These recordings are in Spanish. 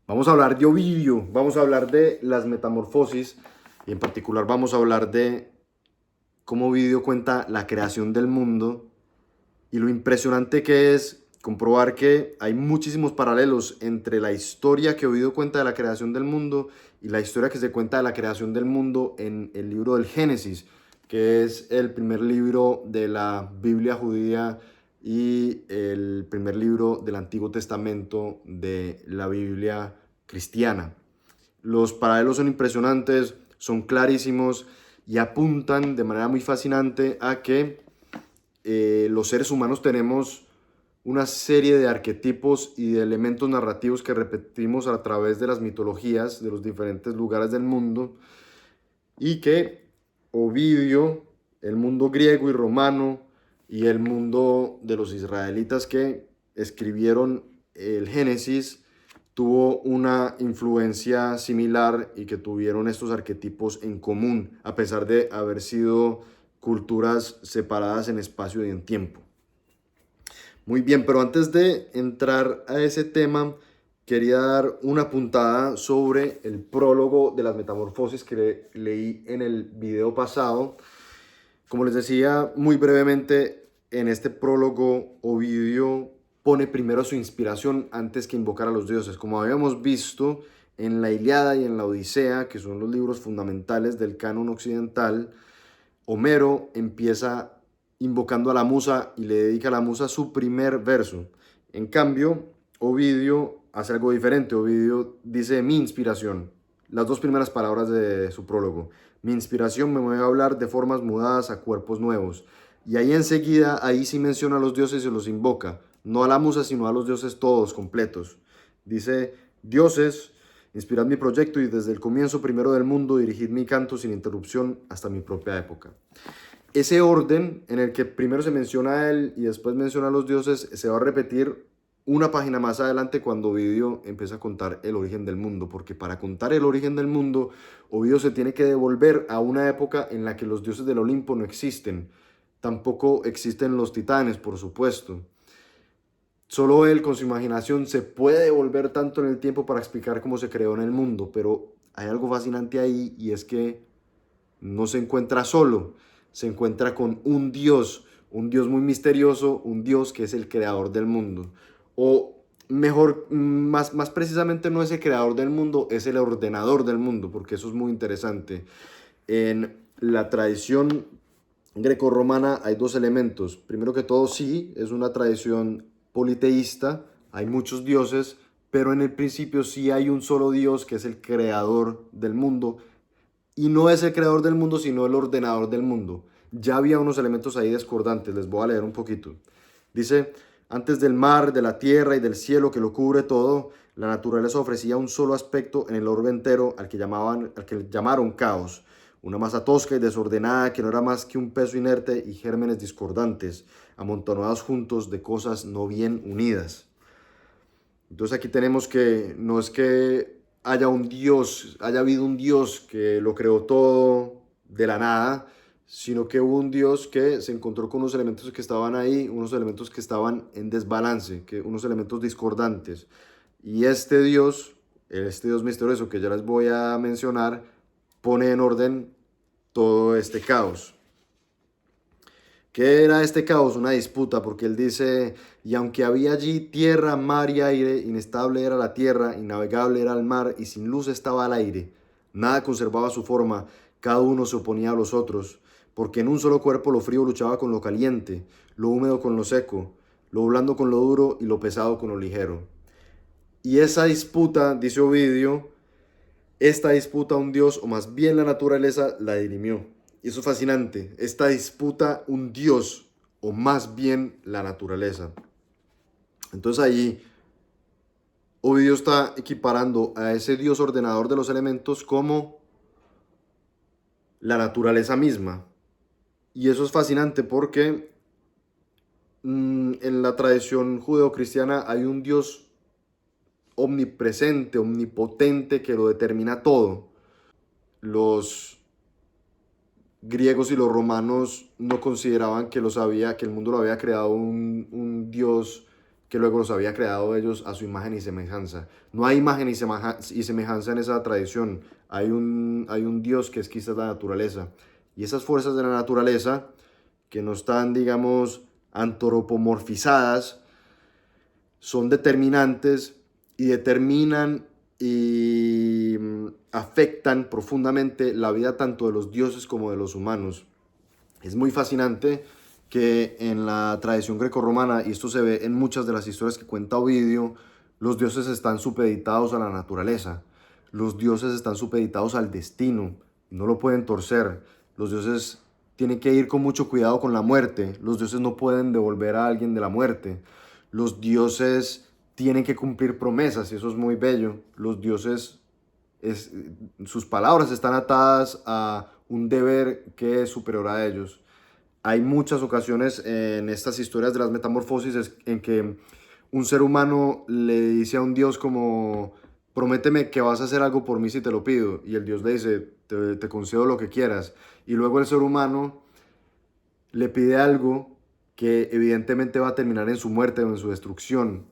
Vamos a hablar de Ovidio, vamos a hablar de las metamorfosis y en particular vamos a hablar de cómo Ovidio cuenta la creación del mundo y lo impresionante que es comprobar que hay muchísimos paralelos entre la historia que Ovidio cuenta de la creación del mundo y la historia que se cuenta de la creación del mundo en el libro del Génesis, que es el primer libro de la Biblia judía y el primer libro del Antiguo Testamento de la Biblia cristiana. Los paralelos son impresionantes, son clarísimos y apuntan de manera muy fascinante a que los seres humanos tenemos una serie de arquetipos y de elementos narrativos que repetimos a través de las mitologías de los diferentes lugares del mundo y que Ovidio, el mundo griego y romano y el mundo de los israelitas que escribieron el Génesis tuvo una influencia similar y que tuvieron estos arquetipos en común, a pesar de haber sido culturas separadas en espacio y en tiempo. Muy bien, pero antes de entrar a ese tema, quería dar una puntada sobre el prólogo de las metamorfosis que leí en el video pasado. Como les decía muy brevemente, en este prólogo Ovidio pone primero su inspiración antes que invocar a los dioses. Como habíamos visto en la Ilíada y en la Odisea, que son los libros fundamentales del canon occidental, Homero empieza invocando a la musa y le dedica a la musa su primer verso. En cambio, Ovidio hace algo diferente. Ovidio dice mi inspiración, las dos primeras palabras de su prólogo. Mi inspiración me mueve a hablar de formas mudadas a cuerpos nuevos. Y ahí enseguida, ahí sí menciona a los dioses y los invoca. No a la musa, sino a los dioses todos, completos. Dice, dioses, inspirad mi proyecto y desde el comienzo primero del mundo dirigid mi canto sin interrupción hasta mi propia época. Ese orden en el que primero se menciona a él y después menciona a los dioses se va a repetir una página más adelante cuando Ovidio empieza a contar el origen del mundo, porque para contar el origen del mundo, Ovidio se tiene que devolver a una época en la que los dioses del Olimpo no existen. Tampoco existen los titanes, por supuesto. Solo él con su imaginación se puede devolver tanto en el tiempo para explicar cómo se creó en el mundo, pero hay algo fascinante ahí y es que no se encuentra solo, se encuentra con un Dios muy misterioso, un Dios que es el creador del mundo. O mejor, más precisamente no es el creador del mundo, es el ordenador del mundo, porque eso es muy interesante. En la tradición grecorromana hay dos elementos. Primero que todo, sí, es una tradición politeísta, hay muchos dioses, pero en el principio sí hay un solo Dios que es el creador del mundo y no es el creador del mundo, sino el ordenador del mundo. Ya había unos elementos ahí discordantes, les voy a leer un poquito. Dice, antes del mar, de la tierra y del cielo que lo cubre todo, la naturaleza ofrecía un solo aspecto en el orbe entero al que llamaron caos. Una masa tosca y desordenada que no era más que un peso inerte y gérmenes discordantes, amontonados juntos de cosas no bien unidas. Entonces aquí tenemos que no es que haya un Dios, haya habido un Dios que lo creó todo de la nada, sino que hubo un Dios que se encontró con unos elementos que estaban ahí, unos elementos que estaban en desbalance, unos elementos discordantes. Y este Dios misterioso que ya les voy a mencionar, pone en orden todo este caos. ¿Qué era este caos? Una disputa, porque él dice, y aunque había allí tierra, mar y aire, inestable era la tierra, innavegable era el mar, y sin luz estaba el aire. Nada conservaba su forma, cada uno se oponía a los otros, porque en un solo cuerpo lo frío luchaba con lo caliente, lo húmedo con lo seco, lo blando con lo duro y lo pesado con lo ligero. Y esa disputa, dice Ovidio, esta disputa un dios, o más bien la naturaleza, la dirimió. Y eso es fascinante. Esta disputa un dios, o más bien la naturaleza. Entonces ahí Ovidio está equiparando a ese dios ordenador de los elementos como la naturaleza misma. Y eso es fascinante porque en la tradición judeocristiana hay un dios omnipresente, omnipotente, que lo determina todo. Los griegos y los romanos no consideraban que que el mundo lo había creado un dios que luego los había creado ellos a su imagen y semejanza. No hay imagen y semejanza en esa tradición. Hay un Dios que es quizás la naturaleza. Y esas fuerzas de la naturaleza, que no están, digamos, antropomorfizadas, son determinantes y determinan y afectan profundamente la vida tanto de los dioses como de los humanos. Es muy fascinante que en la tradición grecorromana, y esto se ve en muchas de las historias que cuenta Ovidio, los dioses están supeditados a la naturaleza, los dioses están supeditados al destino, no lo pueden torcer, los dioses tienen que ir con mucho cuidado con la muerte, los dioses no pueden devolver a alguien de la muerte, los dioses tienen que cumplir promesas, y eso es muy bello, los dioses, sus palabras están atadas a un deber que es superior a ellos. Hay muchas ocasiones en estas historias de las metamorfosis en que un ser humano le dice a un dios como, prométeme que vas a hacer algo por mí si te lo pido. Y el dios le dice, te concedo lo que quieras. Y luego el ser humano le pide algo que evidentemente va a terminar en su muerte o en su destrucción.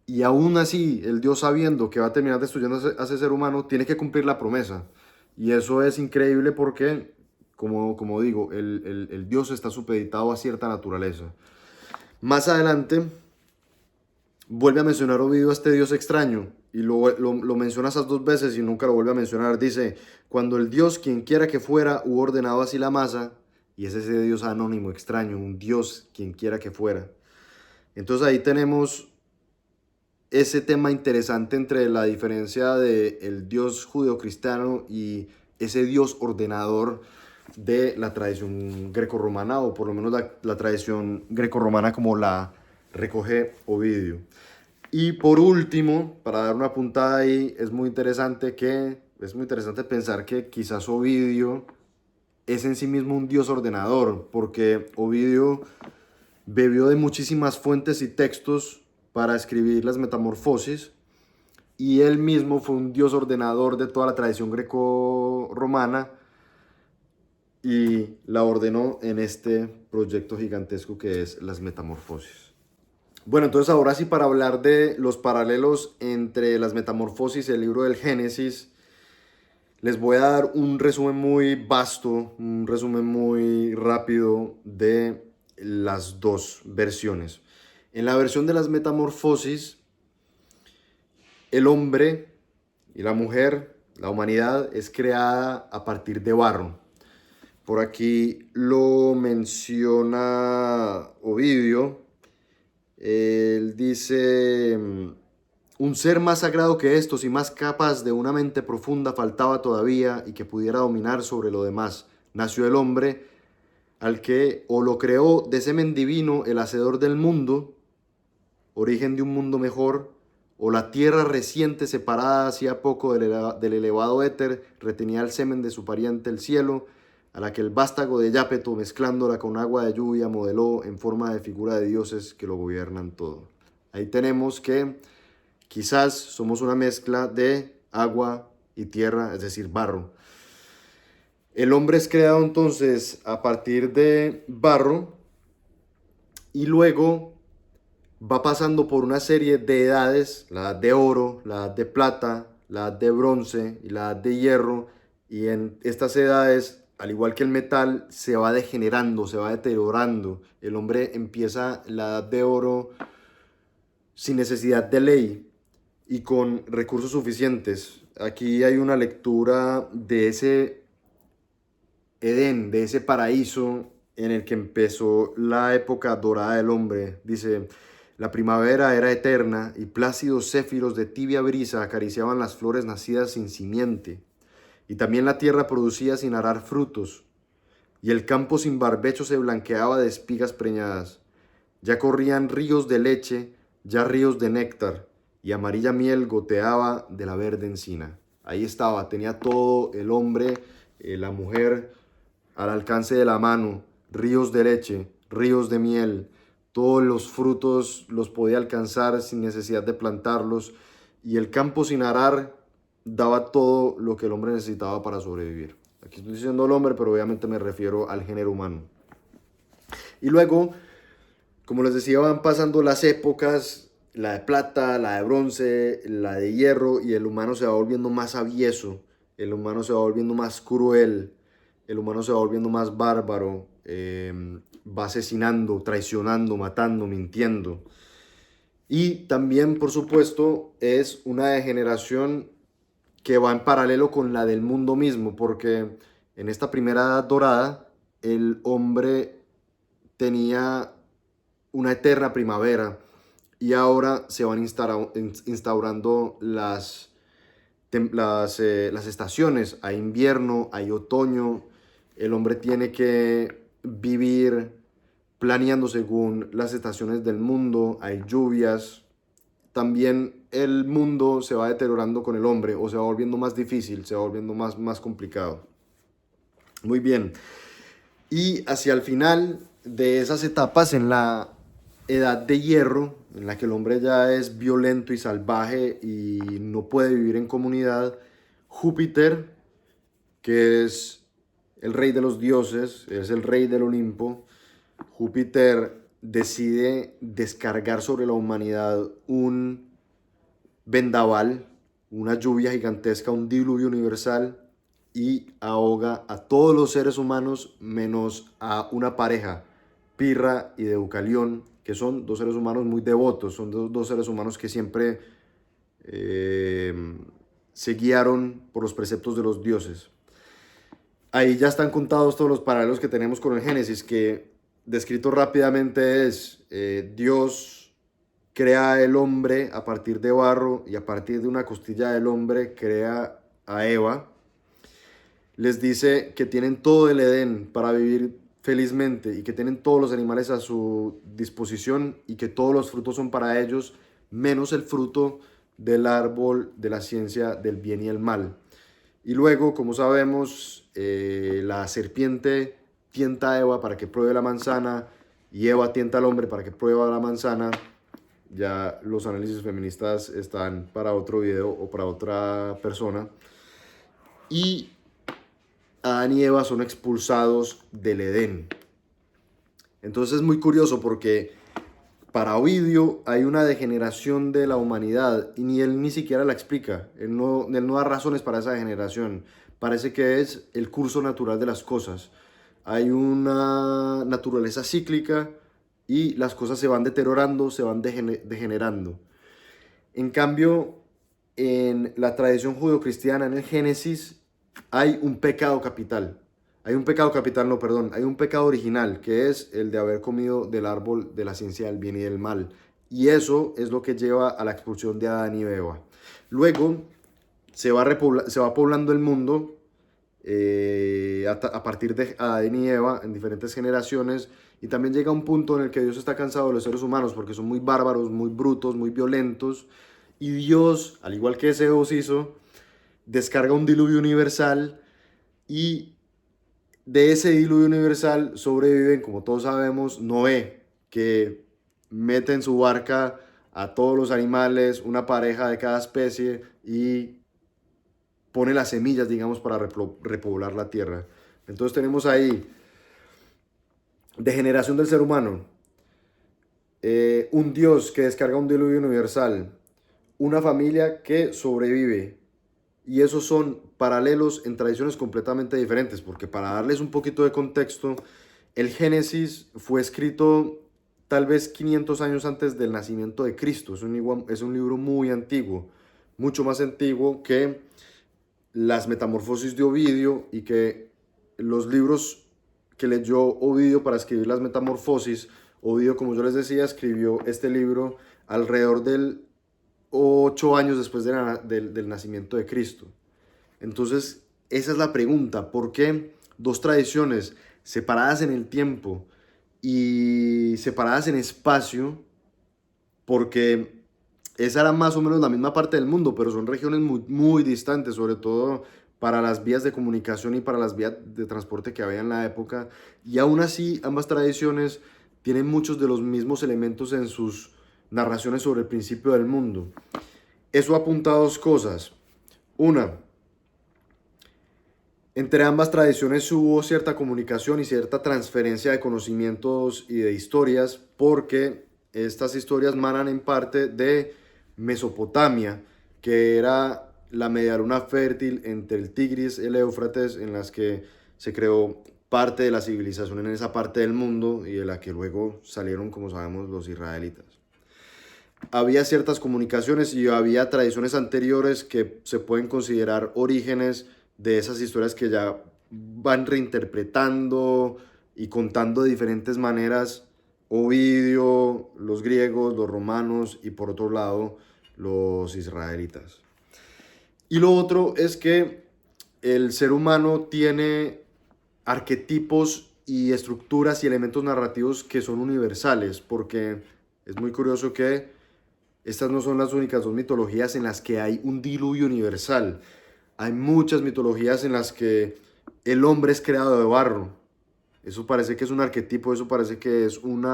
Y aún así, el dios, sabiendo que va a terminar destruyendo a ese ser humano, tiene que cumplir la promesa. Y eso es increíble porque, como digo, el dios está supeditado a cierta naturaleza. Más adelante, vuelve a mencionar Ovidio a este dios extraño. Y lo menciona esas dos veces y nunca lo vuelve a mencionar. Dice, cuando el dios, quien quiera que fuera, hubo ordenado así la masa, y es ese dios anónimo, extraño, un dios, quien quiera que fuera. Entonces ahí tenemos ese tema interesante entre la diferencia del Dios judeocristiano y ese Dios ordenador de la tradición grecorromana, o por lo menos la tradición grecorromana como la recoge Ovidio. Y por último, para dar una puntada ahí, es muy interesante pensar que quizás Ovidio es en sí mismo un Dios ordenador, porque Ovidio bebió de muchísimas fuentes y textos para escribir las metamorfosis, y él mismo fue un dios ordenador de toda la tradición greco-romana y la ordenó en este proyecto gigantesco que es las metamorfosis. Bueno, entonces ahora sí, para hablar de los paralelos entre las metamorfosis y el libro del Génesis, les voy a dar un resumen muy vasto, un resumen muy rápido de las dos versiones. En la versión de las metamorfosis, el hombre y la mujer, la humanidad, es creada a partir de barro. Por aquí lo menciona Ovidio. Él dice, un ser más sagrado que estos y más capaz de una mente profunda faltaba todavía y que pudiera dominar sobre lo demás. Nació el hombre, al que o lo creó de semen divino el hacedor del mundo, origen de un mundo mejor, o la tierra reciente separada hacía poco del elevado éter retenía el semen de su pariente el cielo, a la que el vástago de Jápeto, mezclándola con agua de lluvia, modeló en forma de figura de dioses que lo gobiernan todo. Ahí tenemos que quizás somos una mezcla de agua y tierra, es decir, barro. El hombre es creado entonces a partir de barro y luego va pasando por una serie de edades, la edad de oro, la edad de plata, la edad de bronce y la edad de hierro, y en estas edades, al igual que el metal, se va degenerando, se va deteriorando. El hombre empieza la edad de oro sin necesidad de ley y con recursos suficientes. Aquí hay una lectura de ese Edén, de ese paraíso en el que empezó la época dorada del hombre. Dice, la primavera era eterna y plácidos céfiros de tibia brisa acariciaban las flores nacidas sin simiente. Y también la tierra producía sin arar frutos, y el campo sin barbecho se blanqueaba de espigas preñadas. Ya corrían ríos de leche, ya ríos de néctar, y amarilla miel goteaba de la verde encina. Ahí estaba, tenía todo el hombre, la mujer, al alcance de la mano, ríos de leche, ríos de miel, todos los frutos los podía alcanzar sin necesidad de plantarlos, y el campo sin arar daba todo lo que el hombre necesitaba para sobrevivir. Aquí estoy diciendo el hombre, pero obviamente me refiero al género humano. Y luego, como les decía, van pasando las épocas la de plata, la de bronce, la de hierro, y el humano se va volviendo más avieso, el humano se va volviendo más cruel, el humano se va volviendo más bárbaro, va asesinando, traicionando, matando, mintiendo. Y también, por supuesto, es una degeneración que va en paralelo con la del mundo mismo, porque en esta primera edad dorada el hombre tenía una eterna primavera y ahora se van instaurando las estaciones. Hay invierno, hay otoño, el hombre tiene que vivir planeando según las estaciones del mundo, hay lluvias. También el mundo se va deteriorando con el hombre o se va volviendo más difícil, se va volviendo más complicado. Muy bien. Y hacia el final de esas etapas, en la edad de hierro, en la que el hombre ya es violento y salvaje y no puede vivir en comunidad, Júpiter, que es el rey de los dioses, es el rey del Olimpo, Júpiter decide descargar sobre la humanidad un vendaval, una lluvia gigantesca, un diluvio universal, y ahoga a todos los seres humanos menos a una pareja, Pirra y Deucalión, que son dos seres humanos muy devotos, son dos seres humanos que siempre eh, se guiaron por los preceptos de los dioses. Ahí ya están contados todos los paralelos que tenemos con el Génesis, que descrito rápidamente es Dios crea el hombre a partir de barro y a partir de una costilla del hombre crea a Eva. Les dice que tienen todo el Edén para vivir felizmente y que tienen todos los animales a su disposición y que todos los frutos son para ellos, menos el fruto del árbol de la ciencia del bien y el mal. Y luego, como sabemos, la serpiente tienta a Eva para que pruebe la manzana y Eva tienta al hombre para que pruebe la manzana. Ya los análisis feministas están para otro video o para otra persona. Y Adán y Eva son expulsados del Edén. Entonces es muy curioso porque para Ovidio hay una degeneración de la humanidad y él ni siquiera la explica. Él no da razones para esa degeneración. Parece que es el curso natural de las cosas. Hay una naturaleza cíclica y las cosas se van deteriorando, se van degenerando. En cambio, en la tradición judeocristiana, en el Génesis, hay un pecado capital. Hay un pecado capital, no, perdón, hay un pecado original, que es el de haber comido del árbol de la ciencia del bien y del mal. Y eso es lo que lleva a la expulsión de Adán y Eva. Luego se va poblando el mundo a partir de Adán y Eva en diferentes generaciones, y también llega un punto en el que Dios está cansado de los seres humanos porque son muy bárbaros, muy brutos, muy violentos, y Dios, al igual que Zeus hizo, descarga un diluvio universal, y de ese diluvio universal sobreviven, como todos sabemos, Noé, que mete en su barca a todos los animales, una pareja de cada especie, y pone las semillas, digamos, para repoblar la tierra. Entonces tenemos ahí degeneración del ser humano, un Dios que descarga un diluvio universal, una familia que sobrevive. Y esos son paralelos en tradiciones completamente diferentes, porque para darles un poquito de contexto, el Génesis fue escrito tal vez 500 años antes del nacimiento de Cristo. Es un libro muy antiguo, mucho más antiguo que las Metamorfosis de Ovidio y que los libros que leyó Ovidio para escribir las Metamorfosis. Ovidio, como yo les decía, escribió este libro alrededor del 8 años después del nacimiento de Cristo. Entonces, esa es la pregunta: ¿por qué dos tradiciones separadas en el tiempo y separadas en espacio? Porque esa era más o menos la misma parte del mundo, pero son regiones muy distantes, sobre todo para las vías de comunicación y para las vías de transporte que había en la época. Y aún así, ambas tradiciones tienen muchos de los mismos elementos en sus narraciones sobre el principio del mundo. Eso apunta a dos cosas. Una, entre ambas tradiciones hubo cierta comunicación y cierta transferencia de conocimientos y de historias, porque estas historias manan en parte de Mesopotamia, que era la medialuna fértil entre el Tigris y el Éufrates, en las que se creó parte de la civilización en esa parte del mundo y de la que luego salieron, como sabemos, los israelitas. Había ciertas comunicaciones y había tradiciones anteriores que se pueden considerar orígenes de esas historias que ya van reinterpretando y contando de diferentes maneras Ovidio, los griegos, los romanos y por otro lado los israelitas. Y lo otro es que el ser humano tiene arquetipos y estructuras y elementos narrativos que son universales, porque es muy curioso que estas no son las únicas dos mitologías en las que hay un diluvio universal. Hay muchas mitologías en las que el hombre es creado de barro. Eso parece que es un arquetipo, eso parece que es un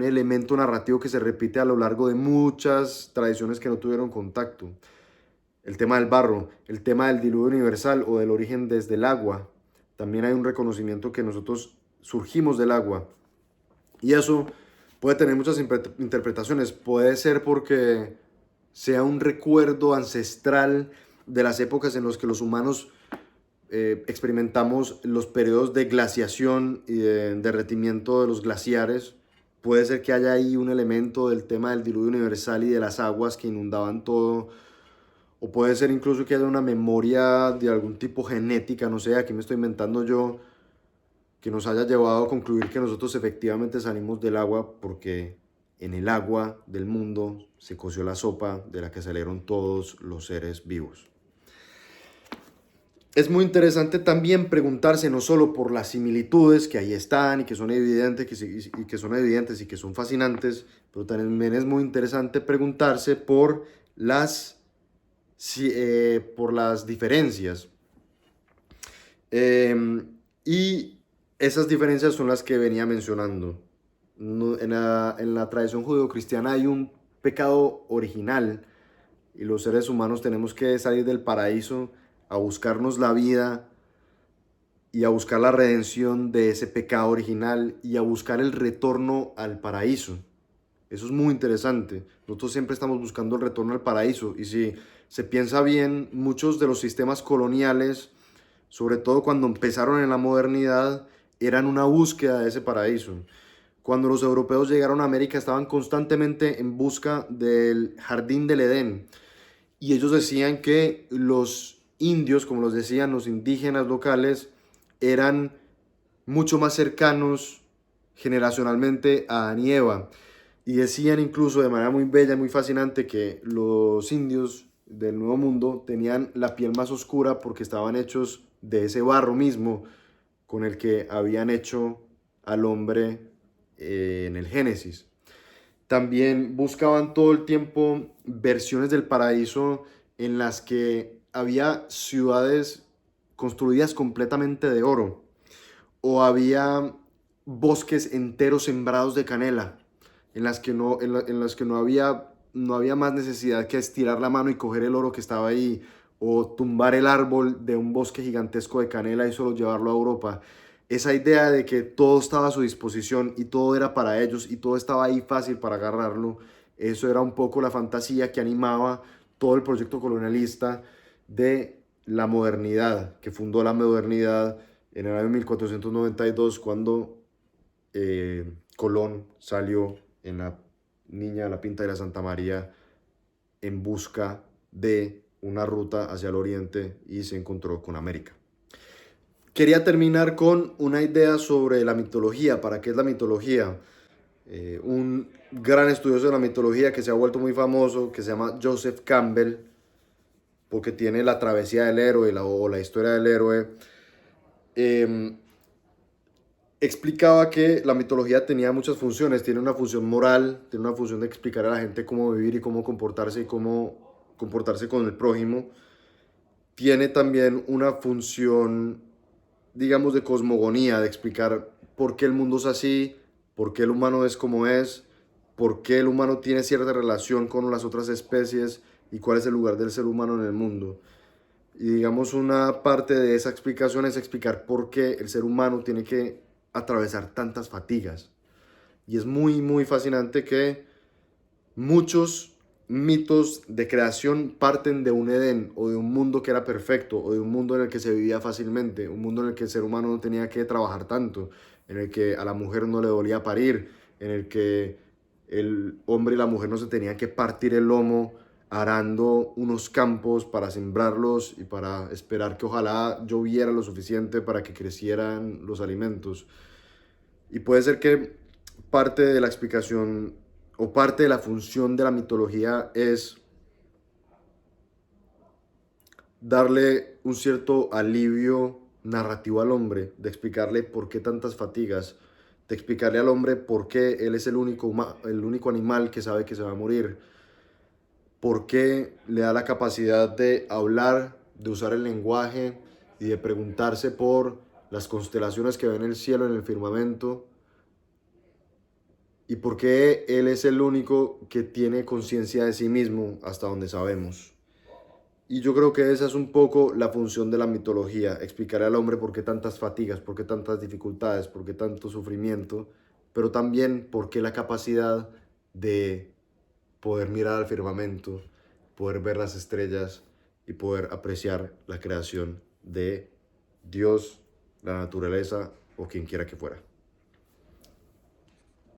elemento narrativo que se repite a lo largo de muchas tradiciones que no tuvieron contacto. El tema del barro, el tema del diluvio universal o del origen desde el agua. También hay un reconocimiento que nosotros surgimos del agua. Y eso puede tener muchas interpretaciones. Puede ser porque sea un recuerdo ancestral de las épocas en las que los humanos experimentamos los periodos de glaciación y de derretimiento de los glaciares. Puede ser que haya ahí un elemento del tema del diluvio universal y de las aguas que inundaban todo. O puede ser incluso que haya una memoria de algún tipo genética, no sé, aquí me estoy inventando yo, que nos haya llevado a concluir que nosotros efectivamente salimos del agua porque en el agua del mundo se coció la sopa de la que salieron todos los seres vivos. Es muy interesante también preguntarse no solo por las similitudes que ahí están y que son evidentes y que son fascinantes, pero también es muy interesante preguntarse por por las diferencias. Y esas diferencias son las que venía mencionando. En la tradición judeocristiana hay un pecado original y los seres humanos tenemos que salir del paraíso a buscarnos la vida y a buscar la redención de ese pecado original y a buscar el retorno al paraíso. Eso es muy interesante. Nosotros siempre estamos buscando el retorno al paraíso y si se piensa bien, muchos de los sistemas coloniales, sobre todo cuando empezaron en la modernidad, eran una búsqueda de ese paraíso. Cuando los europeos llegaron a América estaban constantemente en busca del jardín del Edén y ellos decían que los indios, como los decían los indígenas locales, eran mucho más cercanos generacionalmente a Adán y Eva. Y decían incluso de manera muy bella, muy fascinante, que los indios del Nuevo Mundo tenían la piel más oscura porque estaban hechos de ese barro mismo con el que habían hecho al hombre en el Génesis. También buscaban todo el tiempo versiones del paraíso en las que había ciudades construidas completamente de oro o había bosques enteros sembrados de canela en las que no había más necesidad que estirar la mano y coger el oro que estaba ahí o tumbar el árbol de un bosque gigantesco de canela y solo llevarlo a Europa. Esa idea de que todo estaba a su disposición y todo era para ellos y todo estaba ahí fácil para agarrarlo, eso era un poco la fantasía que animaba todo el proyecto colonialista de la modernidad, que fundó la modernidad en el año 1492 cuando Colón salió en la Niña de la Pinta de la Santa María en busca de una ruta hacia el oriente y se encontró con América. Quería terminar con una idea sobre la mitología. ¿Para qué es la mitología? Un gran estudioso de la mitología que se ha vuelto muy famoso, que se llama Joseph Campbell, porque tiene la travesía del héroe o la historia del héroe, explicaba que la mitología tenía muchas funciones. Tiene una función moral, tiene una función de explicar a la gente cómo vivir y cómo comportarse con el prójimo. Tiene también una función, digamos, de cosmogonía, de explicar por qué el mundo es así, por qué el humano es como es, por qué el humano tiene cierta relación con las otras especies y cuál es el lugar del ser humano en el mundo. Y digamos, una parte de esa explicación es explicar por qué el ser humano tiene que atravesar tantas fatigas. Y es muy, muy fascinante que muchos mitos de creación parten de un Edén o de un mundo que era perfecto o de un mundo en el que se vivía fácilmente, un mundo en el que el ser humano no tenía que trabajar tanto, en el que a la mujer no le dolía parir, en el que el hombre y la mujer no se tenían que partir el lomo arando unos campos para sembrarlos y para esperar que ojalá lloviera lo suficiente para que crecieran los alimentos. Y puede ser que parte de la explicación o parte de la función de la mitología es darle un cierto alivio narrativo al hombre, de explicarle por qué tantas fatigas, de explicarle al hombre por qué él es el único animal que sabe que se va a morir, por qué le da la capacidad de hablar, de usar el lenguaje y de preguntarse por las constelaciones que ven en el cielo, en el firmamento, y por qué él es el único que tiene conciencia de sí mismo hasta donde sabemos. Y yo creo que esa es un poco la función de la mitología, explicarle al hombre por qué tantas fatigas, por qué tantas dificultades, por qué tanto sufrimiento, pero también por qué la capacidad de poder mirar al firmamento, poder ver las estrellas y poder apreciar la creación de Dios, la naturaleza o quien quiera que fuera.